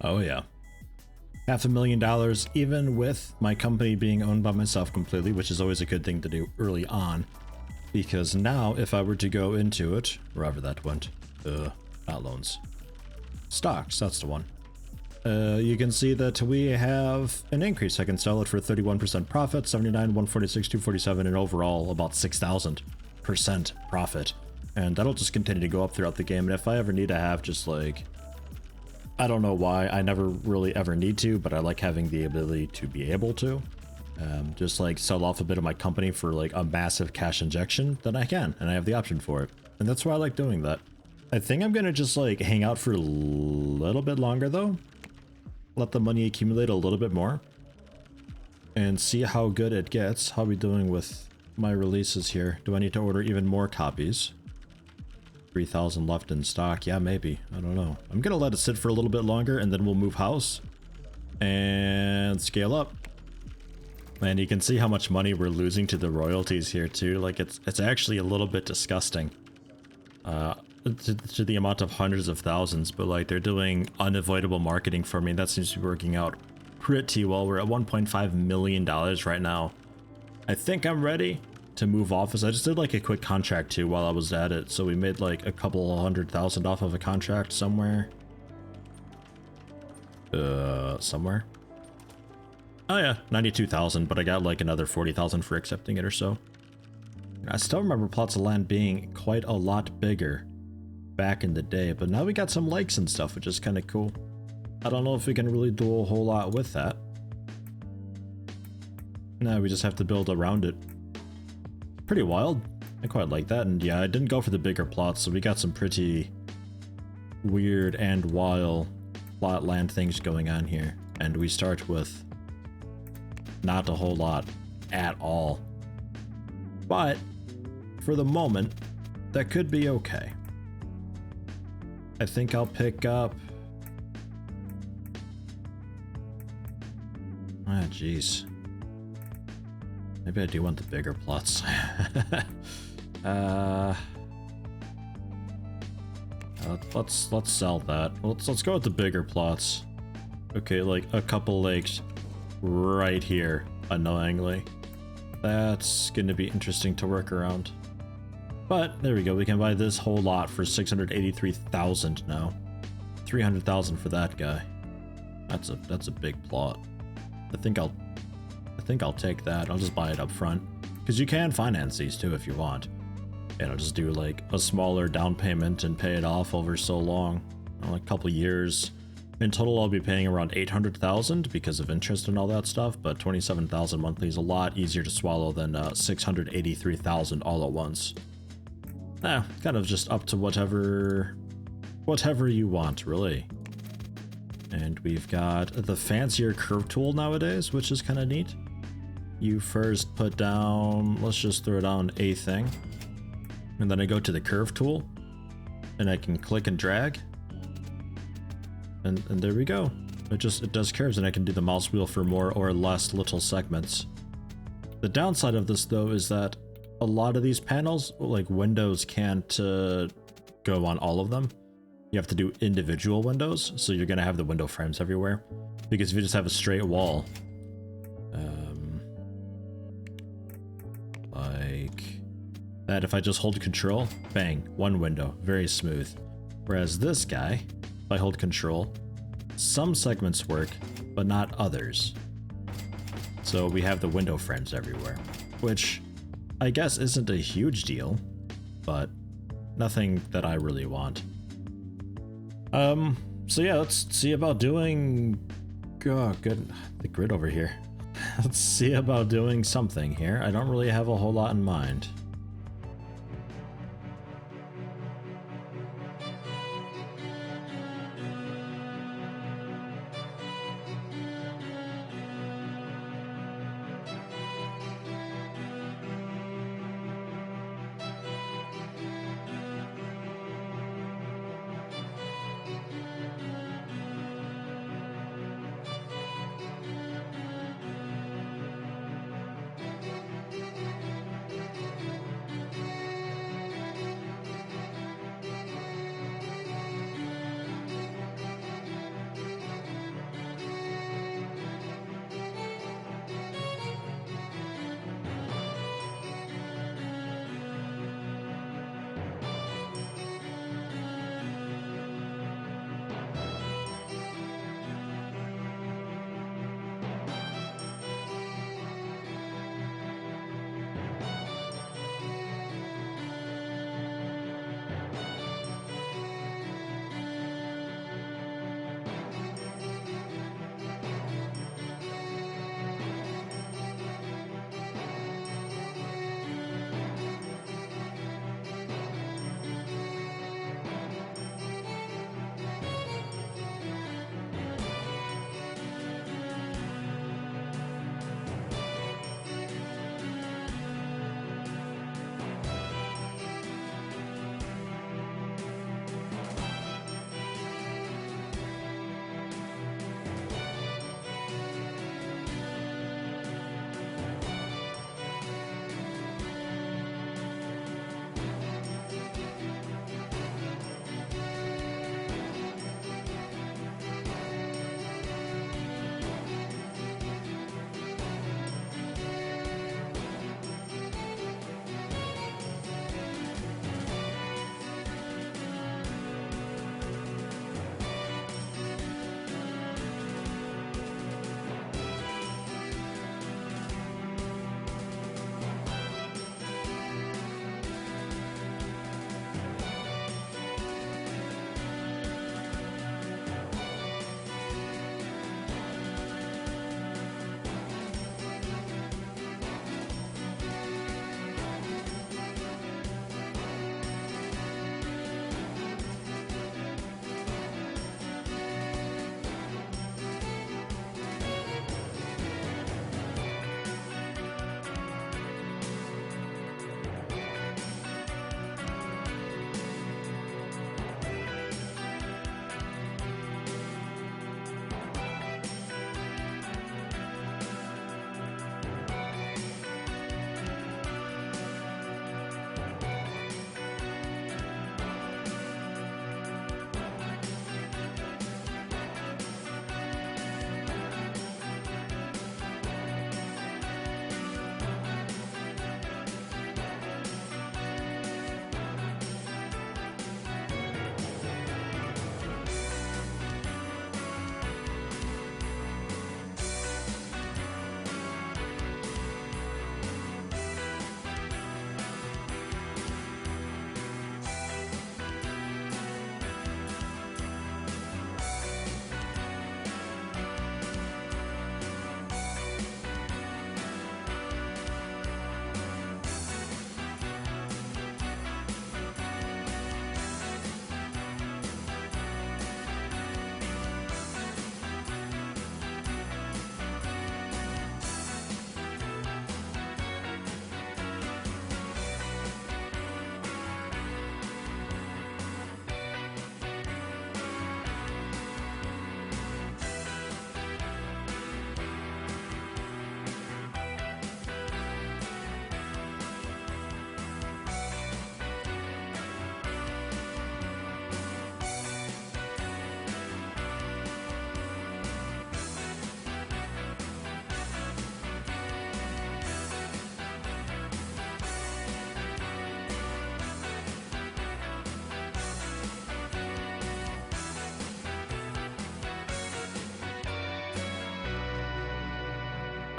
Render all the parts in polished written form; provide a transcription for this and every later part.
Oh yeah. $500,000 even with my company being owned by myself completely, which is always a good thing to do early on. Because now if I were to go into it, wherever that went, not loans. Stocks, that's the one. You can see that we have an increase. I can sell it for 31% profit, 79, 146, 247, and overall about 6,000% profit. And that'll just continue to go up throughout the game. And if I ever need to have just like, I don't know why, I never really ever need to, but I like having the ability to be able to. Just like sell off a bit of my company for like a massive cash injection, then I can, and I have the option for it. And that's why I like doing that. I think I'm gonna just like hang out for a little bit longer though. Let the money accumulate a little bit more and see how good it gets. How are we doing with my releases here? Do I need to order even more copies? 3,000 left in stock. Yeah, maybe. I don't know. I'm gonna let it sit for a little bit longer and then we'll move house and scale up. And you can see how much money we're losing to the royalties here too. Like it's actually a little bit disgusting. To the amount of hundreds of thousands, but like they're doing unavoidable marketing for me. That seems to be working out pretty well. We're at $1.5 million right now. I think I'm ready to move office. I just did like a quick contract too while I was at it. So we made like a couple $100,000 off of a contract somewhere. Somewhere. Oh yeah, 92,000, but I got like another 40,000 for accepting it or so. I still remember plots of land being quite a lot bigger back in the day, but now we got some lakes and stuff, which is kind of cool. I don't know if we can really do a whole lot with that. No, we just have to build around it. Pretty wild. I quite like that, and yeah, I didn't go for the bigger plots, so we got some pretty weird and wild plot land things going on here. And we start with not a whole lot at all. But for the moment, that could be okay. I think I'll pick up... Ah, jeez. Maybe I do want the bigger plots. Let's sell that. Let's go with the bigger plots. Okay, like a couple lakes right here, annoyingly. That's gonna be interesting to work around. But there we go, we can buy this whole lot for 683,000 now. 300,000 for that guy. That's a big plot. I think I'll take that. I'll just buy it up front. Because you can finance these too if you want. And I'll just do like a smaller down payment and pay it off over so long. Like a couple years. In total I'll be paying around 800,000 because of interest and all that stuff, but 27,000 monthly is a lot easier to swallow than 683,000 all at once. Kind of just up to whatever you want, really. And we've got the fancier curve tool nowadays, which is kind of neat. You first put down, let's just throw down a thing. And then I go to the curve tool and I can click and drag. And there we go. It does curves, and I can do the mouse wheel for more or less little segments. The downside of this though is that a lot of these panels, like windows, can't go on all of them. You have to do individual windows, so you're gonna have the window frames everywhere. Because if you just have a straight wall, like that, if I just hold control, bang, one window, very smooth. Whereas this guy, if I hold control, some segments work, but not others. So we have the window frames everywhere, which I guess isn't a huge deal, but nothing that I really want. So yeah, let's see about doing... Oh, good. The grid over here. Let's see about doing something here. I don't really have a whole lot in mind.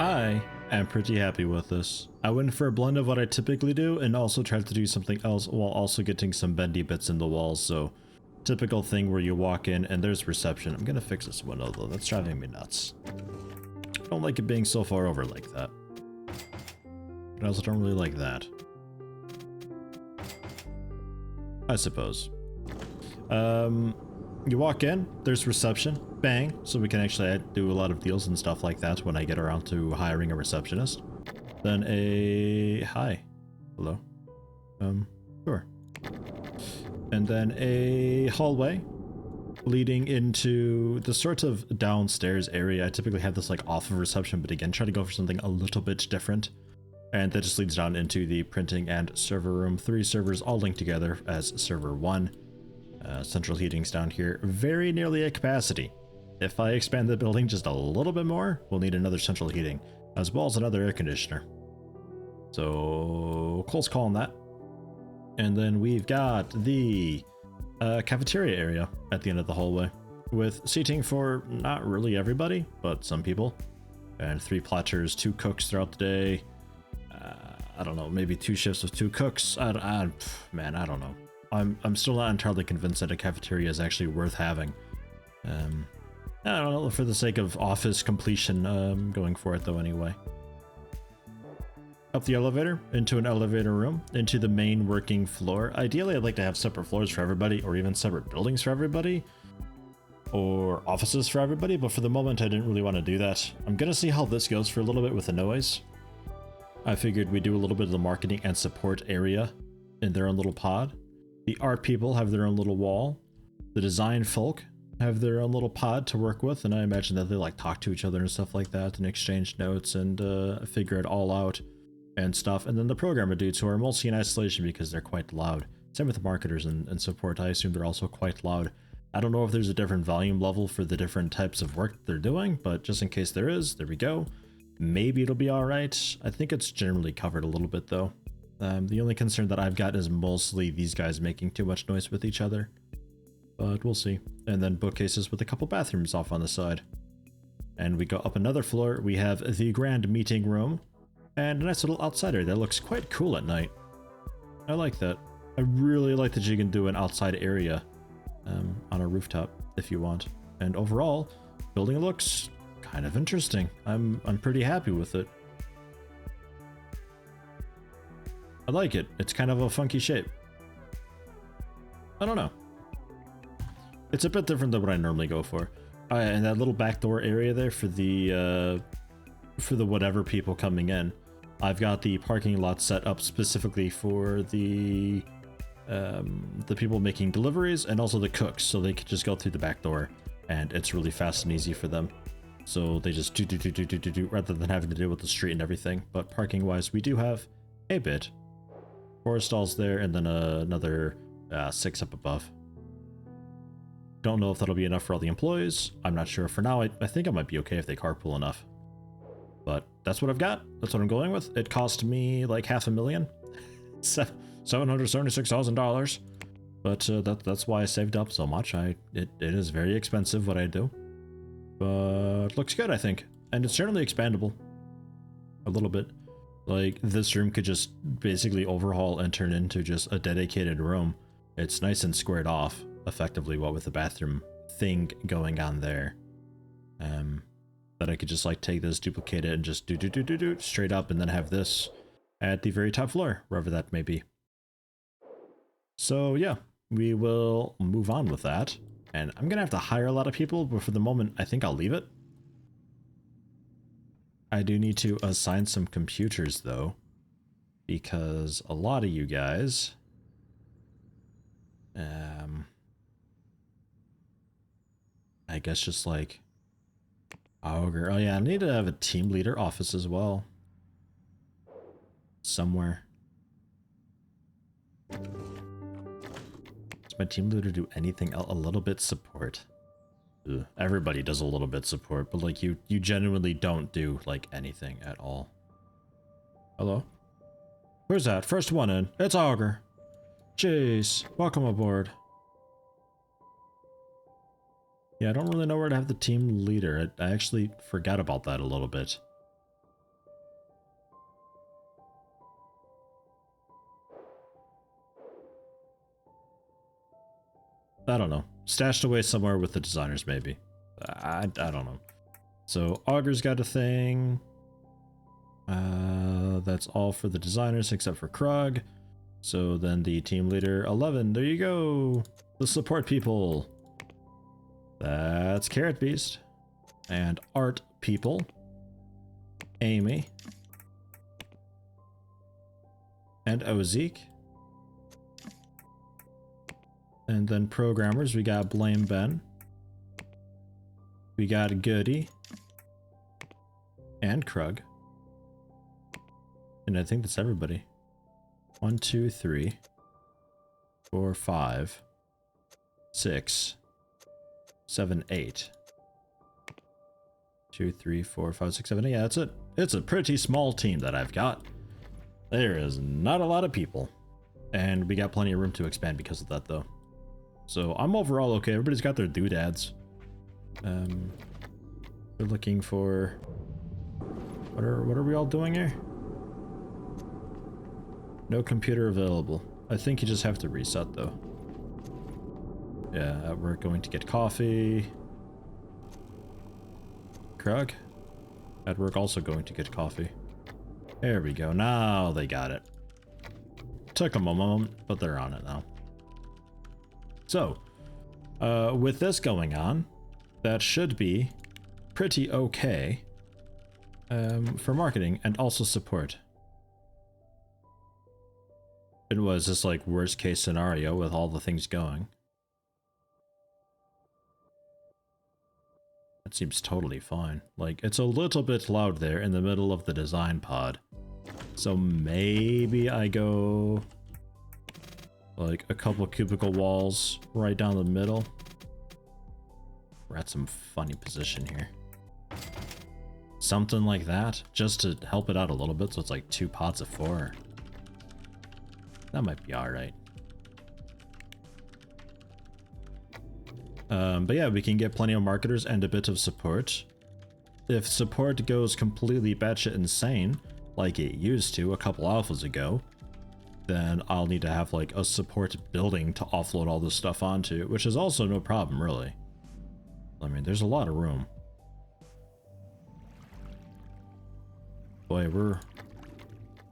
I am pretty happy with this. I went for a blend of what I typically do and also tried to do something else while also getting some bendy bits in the walls, so typical thing where you walk in and there's reception. I'm gonna fix this window though, that's driving me nuts. I don't like it being so far over like that. But I also don't really like that. I suppose. You walk in, there's reception, bang, so we can actually do a lot of deals and stuff like that when I get around to hiring a receptionist. Then hi, hello, sure. And then a hallway leading into the sort of downstairs area. I typically have this like off of reception, but again, try to go for something a little bit different. And that just leads down into the printing and server room. 3 servers all linked together as server 1. Central heating's down here, very nearly at capacity. If I expand the building just a little bit more, we'll need another central heating, as well as another air conditioner. So, close call on that. And then we've got the cafeteria area at the end of the hallway, with seating for not really everybody, but some people. And 3 platters, 2 cooks throughout the day. I don't know, maybe 2 shifts with 2 cooks. Man, I don't know. I'm still not entirely convinced that a cafeteria is actually worth having. I don't know, for the sake of office completion, going for it though anyway. Up the elevator, into an elevator room, into the main working floor. Ideally, I'd like to have separate floors for everybody, or even separate buildings for everybody, or offices for everybody, but for the moment I didn't really want to do that. I'm gonna see how this goes for a little bit with the noise. I figured we'd do a little bit of the marketing and support area in their own little pod. The art people have their own little wall. The design folk have their own little pod to work with, and I imagine that they like talk to each other and stuff like that and exchange notes and figure it all out and stuff. And then the programmer dudes, who are mostly in isolation because they're quite loud. Same with the marketers and support. I assume they're also quite loud. I don't know if there's a different volume level for the different types of work they're doing, but just in case there is, there we go. Maybe it'll be alright. I think it's generally covered a little bit though. The only concern that I've got is mostly these guys making too much noise with each other. But we'll see. And then bookcases with a couple bathrooms off on the side. And we go up another floor. We have the grand meeting room. And a nice little outsider that looks quite cool at night. I like that. I really like that you can do an outside area on a rooftop if you want. And overall, building looks kind of interesting. I'm pretty happy with it. I like it. It's kind of a funky shape. I don't know. It's a bit different than what I normally go for. And that little back door area there for the whatever people coming in. I've got the parking lot set up specifically for the people making deliveries and also the cooks, so they could just go through the back door and it's really fast and easy for them. So they just do rather than having to deal with the street and everything. But parking wise, we do have a bit. 4 stalls there, and then another 6 up above. Don't know if that'll be enough for all the employees. I'm not sure. For now, I think I might be okay if they carpool enough. But that's what I've got. That's what I'm going with. It cost me like $500,000. $776,000. But that's why I saved up so much. It is very expensive what I do. But looks good, I think. And it's generally expandable. A little bit. Like, this room could just basically overhaul and turn into just a dedicated room. It's nice and squared off, effectively, what with the bathroom thing going on there. That I could just like take this, duplicate it, and just do straight up, and then have this at the very top floor, wherever that may be. So yeah, we will move on with that. And I'm gonna have to hire a lot of people, but for the moment, I think I'll leave it. I do need to assign some computers though, because a lot of you guys, I guess just like, oh yeah, I need to have a team leader office as well. Somewhere. Does my team leader do anything? A little bit support. Ugh. Everybody does a little bit support, but like you genuinely don't do like anything at all. Hello? Who's that? First one in. It's Augur. Jeez. Welcome aboard. Yeah, I don't really know where to have the team leader. I actually forgot about that a little bit. I don't know. Stashed away somewhere with the designers, maybe. I don't know. So Augur's got a thing. That's all for the designers except for Krug. So then the team leader 11, there you go. The support people. That's Carrot Beast. And art people. Amy. And Ozeek. And then programmers, we got Blame Ben. We got Goody. And Krug. And I think that's everybody. 1, 2, 3, 4, 5, 6, 7, 8. 2, 3, 4, 5, 6, 7, 8. Yeah, that's it. It's a pretty small team that I've got. There is not a lot of people. And we got plenty of room to expand because of that, though. So I'm overall okay. Everybody's got their doodads. We're looking for... What are we all doing here? No computer available. I think you just have to reset, though. Yeah, we're going to get coffee. Krug? At work also going to get coffee. There we go. Now they got it. Took them a moment, but they're on it now. So, with this going on, that should be pretty okay for marketing and also support. It was just like worst case scenario with all the things going. That seems totally fine. Like, it's a little bit loud there in the middle of the design pod. So maybe I go like a couple cubicle walls right down the middle. We're at some funny position here. Something like that, just to help it out a little bit, so it's like 2 pods of 4. That might be alright. But yeah, we can get plenty of marketers and a bit of support. If support goes completely batshit insane, like it used to a couple alphas ago, then I'll need to have like a support building to offload all this stuff onto, which is also no problem, really. I mean, there's a lot of room. Boy, we're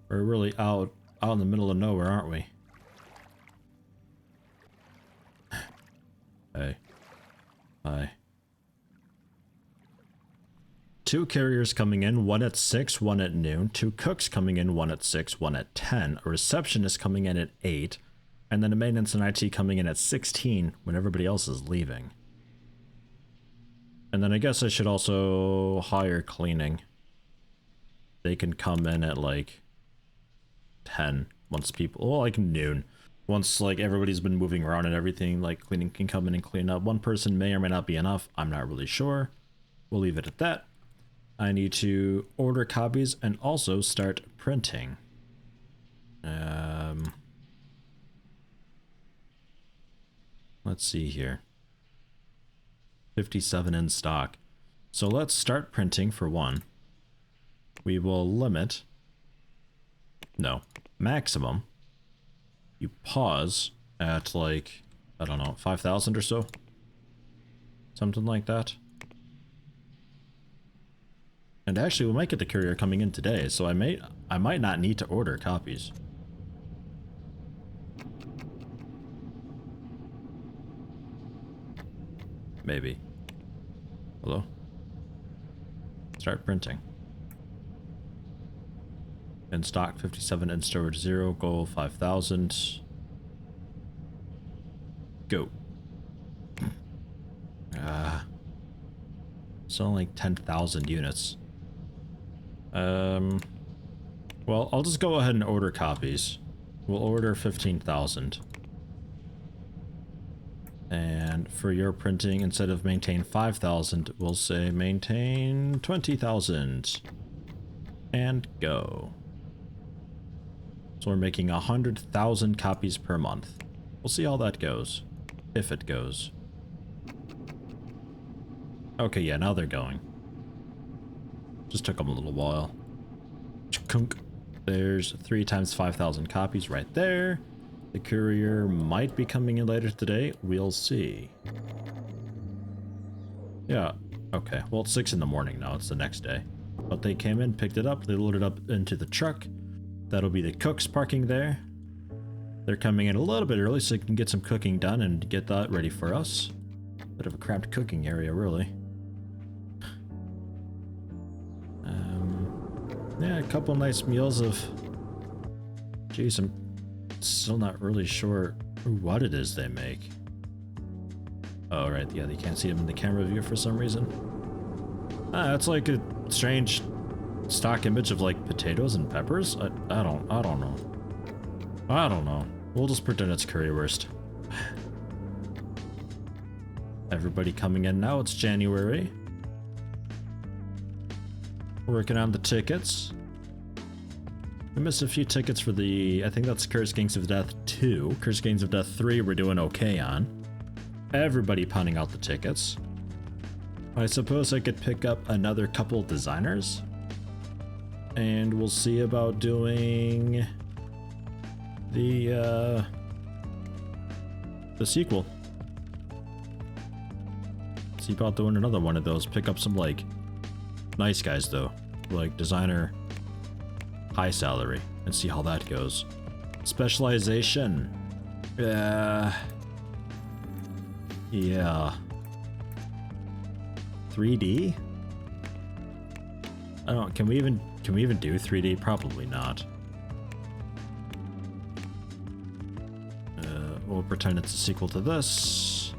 really out in the middle of nowhere, aren't we? Hey. Hi. 2 carriers coming in, 1 at 6, 1 at noon. 2 cooks coming in, 1 at 6, 1 at 10. A receptionist coming in at 8. And then a maintenance and IT coming in at 16 when everybody else is leaving. And then I guess I should also hire cleaning. They can come in at like 10 once people, well, like noon. Once like everybody's been moving around and everything, like cleaning can come in and clean up. 1 person may or may not be enough. I'm not really sure. We'll leave it at that. I need to order copies and also start printing. Let's see here. 57 in stock. So let's start printing for 1. We will limit. No, maximum. You pause at like, I don't know, 5,000 or so. Something like that. And actually, we might get the courier coming in today, so I might not need to order copies. Maybe. Hello? Start printing. In stock 57, in storage 0, goal 5,000. Go. Selling like 10,000 units. Well, I'll just go ahead and order copies. We'll order 15,000. And for your printing, instead of maintain 5,000, we'll say maintain 20,000. And go. So we're making 100,000 copies per month. We'll see how that goes. If it goes. Okay, yeah, now they're going. Just took them a little while. Chunk. There's 3 times 5,000 copies right there. The courier might be coming in later today. We'll see. Yeah, okay. Well, it's 6 in the morning now. It's the next day. But they came in, picked it up, they loaded up into the truck. That'll be the cooks parking there. They're coming in a little bit early so they can get some cooking done and get that ready for us. Bit of a cramped cooking area, really. Yeah, a couple nice meals of... Jeez, I'm still not really sure what it is they make. Oh, right, yeah, they can't see them in the camera view for some reason. It's like a strange stock image of like potatoes and peppers. I don't know. I don't know. We'll just pretend it's currywurst. Everybody coming in now. It's January. Working on the tickets. We missed a few tickets for the... I think that's Cursed Gangs of Death 2. Cursed Gangs of Death 3 we're doing okay on. Everybody pounding out the tickets. I suppose I could pick up another couple designers. And we'll see about doing... the sequel. See about doing another one of those. Pick up some, like, nice guys, though. Like, designer, high salary. And see how that goes. Specialization. Yeah. 3D? I don't... Can we even do 3D? Probably not. We'll pretend it's a sequel to this.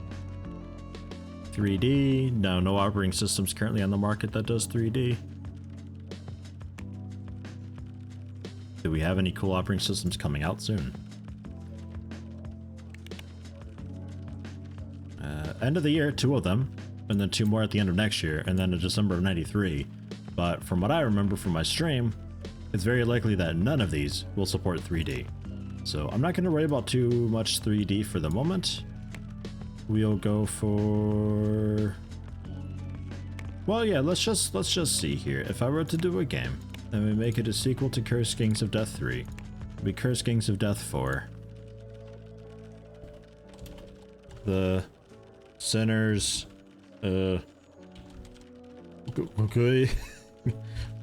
3D. No operating systems currently on the market that does 3D. Do we have any cool operating systems coming out soon? End of the year, 2 of them, and then 2 more at the end of next year, and then in December of '93. But from what I remember from my stream, it's very likely that none of these will support 3D. So I'm not going to worry about too much 3D for the moment. We'll go for... Well, yeah, let's just see here. If I were to do a game, and we make it a sequel to Cursed Gangs of Death 3, it'll be Cursed Gangs of Death 4. The Sinners, okay.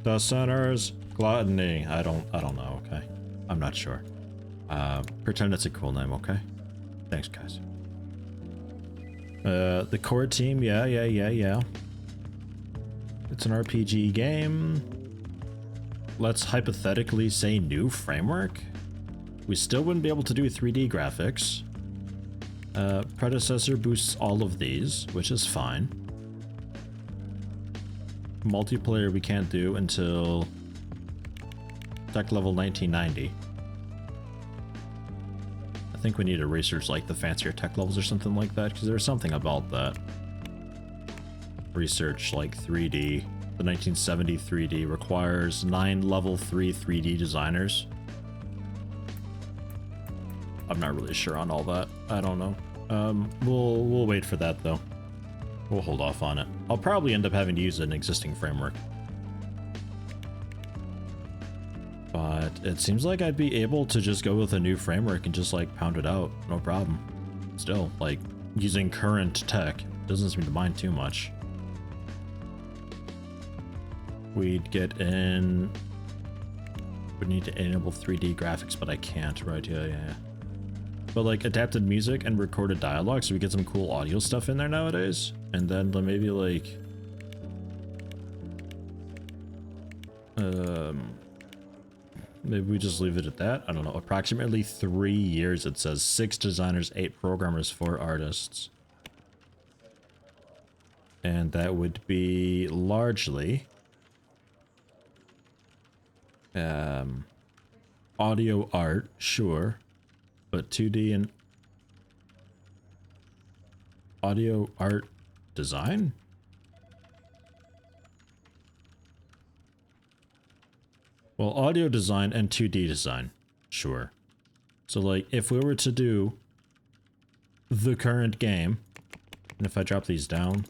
The Sinners, Gluttony. I don't know, okay? I'm not sure. Pretend it's a cool name, okay? Thanks, guys. The core team, yeah. It's an RPG game. Let's hypothetically say new framework. We still wouldn't be able to do 3D graphics. Predecessor boosts all of these, which is fine. Multiplayer we can't do until tech level 1990. I think we need to research like the fancier tech levels or something like that, because there's something about that. Research like 3D. The 1970 3D requires 9 level 3 3D designers. I'm not really sure on all that. I don't know. We'll wait for that though. We'll hold off on it. I'll probably end up having to use an existing framework. But it seems like I'd be able to just go with a new framework and just like pound it out. No problem. Still, like, using current tech doesn't seem to mind too much. We'd get in... Would need to enable 3D graphics, but I can't, right? Yeah. But like adapted music and recorded dialogue, so we get some cool audio stuff in there nowadays. And then maybe like... maybe we just leave it at that. I don't know. Approximately 3 years, it says. 6 designers, 8 programmers, 4 artists. And that would be largely... audio art, sure. But 2D and... audio art design? Well, audio design and 2D design, sure. So like, if we were to do the current game, and if I drop these down,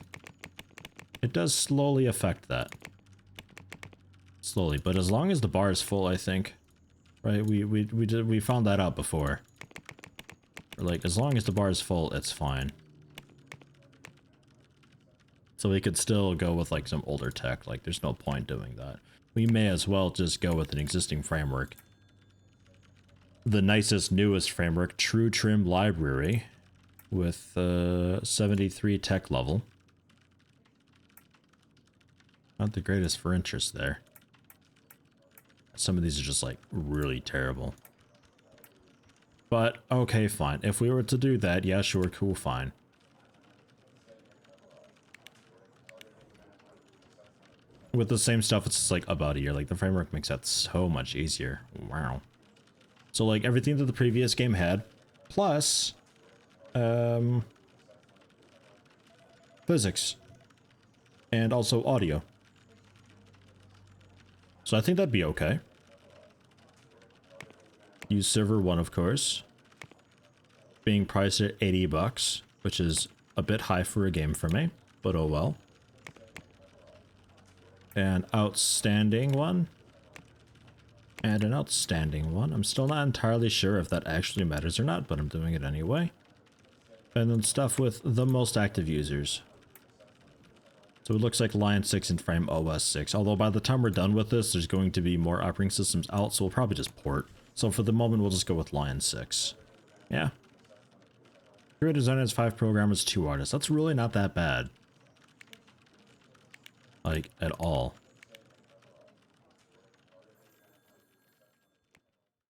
it does slowly affect that. Slowly, but as long as the bar is full, I think. Right, we found that out before. Like, as long as the bar is full, it's fine. So we could still go with like some older tech, like there's no point doing that. We may as well just go with an existing framework. The nicest, newest framework, True Trim Library, with 73 tech level. Not the greatest for interest there. Some of these are just like really terrible. But okay, fine. If we were to do that, yeah, sure, cool, fine. With the same stuff, it's just like about a year. Like the framework makes that so much easier. Wow. So like everything that the previous game had, plus physics and also audio. So I think that'd be okay. Use server 1, of course. Being priced at 80 bucks, which is a bit high for a game for me, but oh well. An outstanding one. And an outstanding one. I'm still not entirely sure if that actually matters or not, but I'm doing it anyway. And then stuff with the most active users. So it looks like Lion 6 and Frame OS 6. Although by the time we're done with this, there's going to be more operating systems out, so we'll probably just port. So for the moment, we'll just go with Lion 6. Yeah. 3 designers, 5 programmers, 2 artists. That's really not that bad. Like, at all.